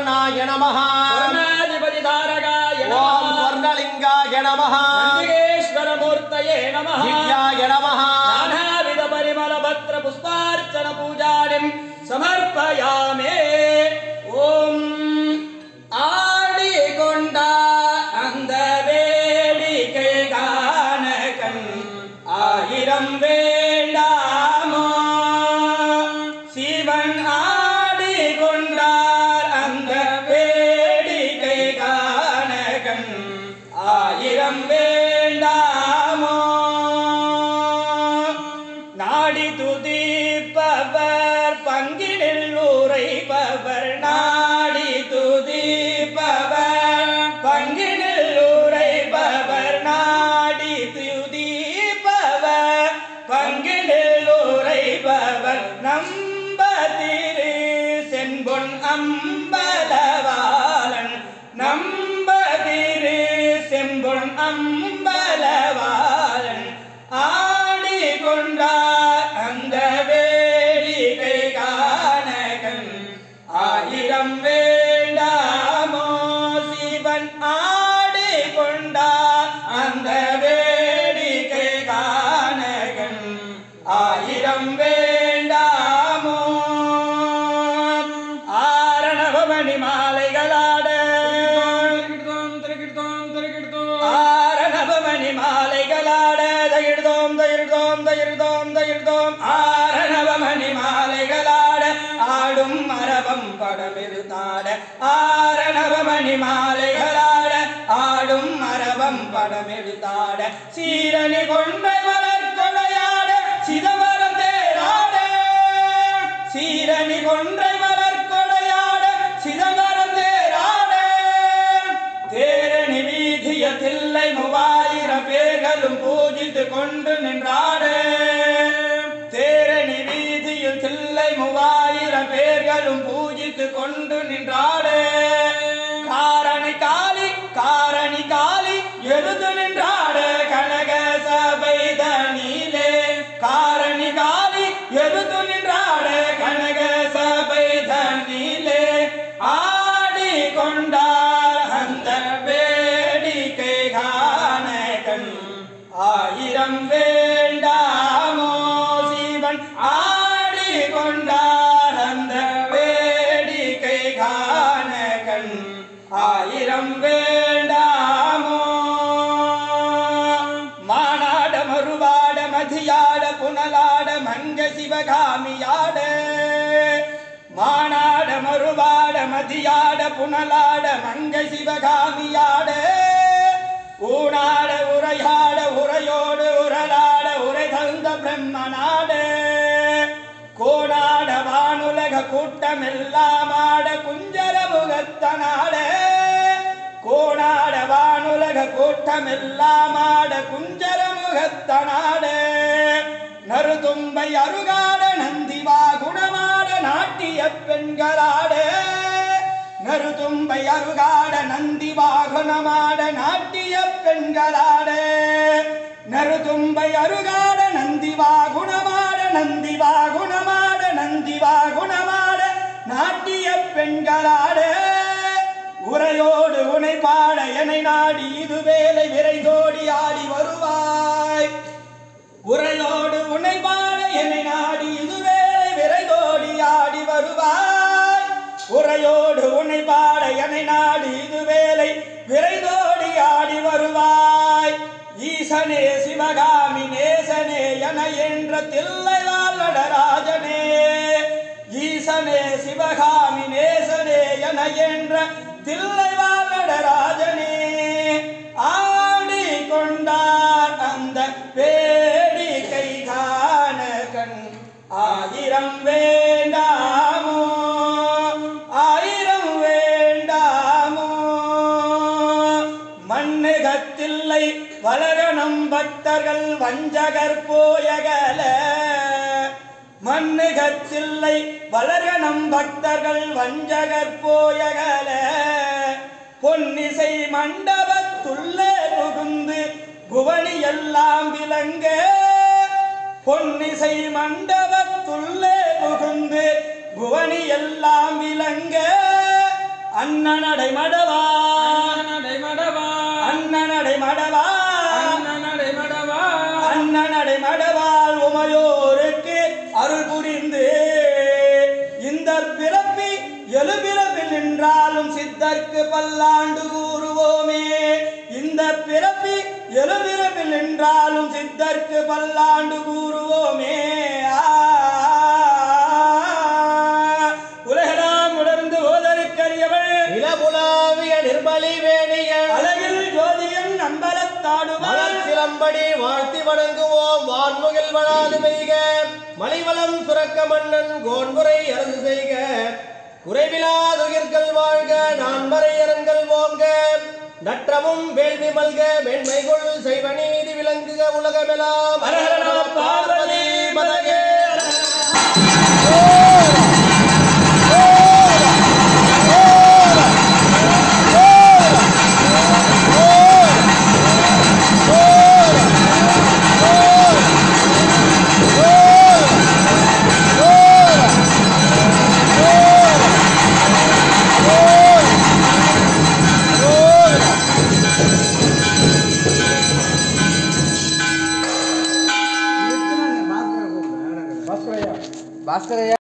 सुवर्णाय नमः स्वर्णाधिपति तारकाय नमः ओम स्वर्णलिंगाय नमः नंदिकेश्वर मूर्तये नमः दिव्याय नमः नानाविध परिमल पत्र पुष्पार्चन पूजादिं समर्पयामि ओम आडिकोंडा अंद वेडिकै गानकन आयिरम वेंडामो शिवन आडिकोंडार अंद वेडिकै गानकन आयिरम वेंडामो नाडी तुदीपवर पंगिनिल उரைப்பவர் नाडी तुदीपवर पंगिनिल उரைப்பவர் नाडी तुदीपवर पंगिनिल उரைப்பவர் நம்பதிரு செம்பொன் அம்பலவாளன் நம்பதிரு செம்பொன் அம்பலவாளன் ஆடிக்கொண்டார் அந்த வேடிக்கை காணகன் ஆயிரம் வேண்டாமோ சிவன் ஆடிக்கொண்டார் அந்த வேடிக்கை காணகன் ஆயிரம் வேண்டாமோ ஆரணவமணி மாலைகளாட ஆரணவமணி மாலைகளாட தயிர்தோம் தயிர்தோம் தயிர்தோம் தயிர்தோம் ஆரணவமணி மாலைகளாட ஆடும் மரபம் படமிருந்தாட ஆரணவமணி மாலைகளாட ஆடும் மரபம் படமெடுத்தாட சீரணி கொண்டை மலர் கொடையாட சிதம்பரம் தேராட சீரணி கொன்றை மலர் கொடையாட சிதம்பரம் தேராட தேரணி வீதிய தில்லை 3000 பேர்களும் பூஜித்து கொண்டு நின்றாட தேரணி வீதியில் தில்லை 3000 பேர்களும் பூஜித்து கொண்டு நின்றாட காரணி காளி எழுது நின்றாட கனக சபை தனிலே காரணி காளி எழுது நின்றாட கனக சபை தனிலே ஆடி கொண்டார் அந்த வேடிக்கை காணகன் ஆயிரம் வேண்டாமோ சிவன் ஆடி கொண்டார் அந்த வேடிக்கை காணகன் ஆயிரம் வேண்டாமோ மானாட மறுவாட மதியாட புனலாட மங்க சிவகாமியாட மானாட மறுவாட மதியாட புனலாட மங்க சிவகாமியாட ஊனாட உரையாட உரையோடு உரலாட உரை தந்த பிரம்மனாட கோடாட வானுலக கூட்டமெல்லாமாட குஞ்சர முகத்தனாட கோடாட வானுலக கூட்டமெல்லாமாட குஞ்சர முகத்தனாட நறுதும்பை அருகாட நந்திவா குணமாட நாட்டிய பெண்களாட நறுதும்பை அருகாட நந்திவா குணமாட நாட்டிய பெண்களாட நறுதும்பை அருகாட நந்திவா குணமாட நந்திவா குணமாட நந்திவா குணமாட நாட்டிய பெண்களாட உரையோடு உனை பாட என்னை நாடி இது வேலை விரைந்தோடி ஆடி வருவாய் உரையோடு உனை பாட என்னை நாடி இது வேலை விரைந்தோடி ஆடி வருவாய் உரையோடு உனை பாட என்னை நாடி இது வேலை விரைந்தோடி ஆடி வருவாய் ஈசனே சிவகாமி நேசனே என என்ற தில்லைவாழ் நடராஜனே ஈசனே சிவகாமி நேசனே என என்ற தில்லைவாழ் நடராஜனே ஆடி கொண்டார் அந்த வேடிக்கை காணகன் ஆயிரம் வேண்டாமோ ஆயிரம் வேண்டாமோ மண்ணுகத்தில்லை வளரணம் பக்தர்கள் வஞ்சகர் போயகல மண்ணுகத்தில்லை வளரணம் பக்தர்கள் வஞ்சகர் போயகல பொன்னிசை மண்டபத்துள்ளே புகுந்து புவனி எல்லாம் விளங்க பொன்னிசை மண்டபத்துள்ளே புகுந்து புவனி எல்லாம் விளங்க அண்ணனடை மடவா அண்ணனடை மடவா அண்ணனடை மடவாள் உமையோருக்கு அருள் புரிந்து இந்த பிறப்பி எழுபிறப்பில் நின்றாலும் சித்தர்க்கு பல்லாண்டு கூறுவோமே இந்த பிறப்பி எழுபிறப்பில் நின்றாலும் சித்தர்க்கு பல்லாண்டு கூறுவோமே உலகெல்லாம் உணர்ந்து ஓதற்கரியவள் நிலபுலாவிய நிர்மலி வேணிய அழகில் ஜோதியம் நம்பலத்தாடுவாள் சிலம்படி வாழ்த்தி வணங்குவோம் வான்முகில் வளாது பெய்க மலிவளம் சுரக்க மன்னன் கோன்முறை அரசு செய்க குறைவிலாதுயிர்கள் வாழ்க நான்மறை அரண்கள் ஓங்க நற்றமும் வேள்வி மல்க மென்மைகுள் செய்வ நீதி விளங்குக உலகமெல்லாம் பார்வதி மதகே భాస్కరయ్య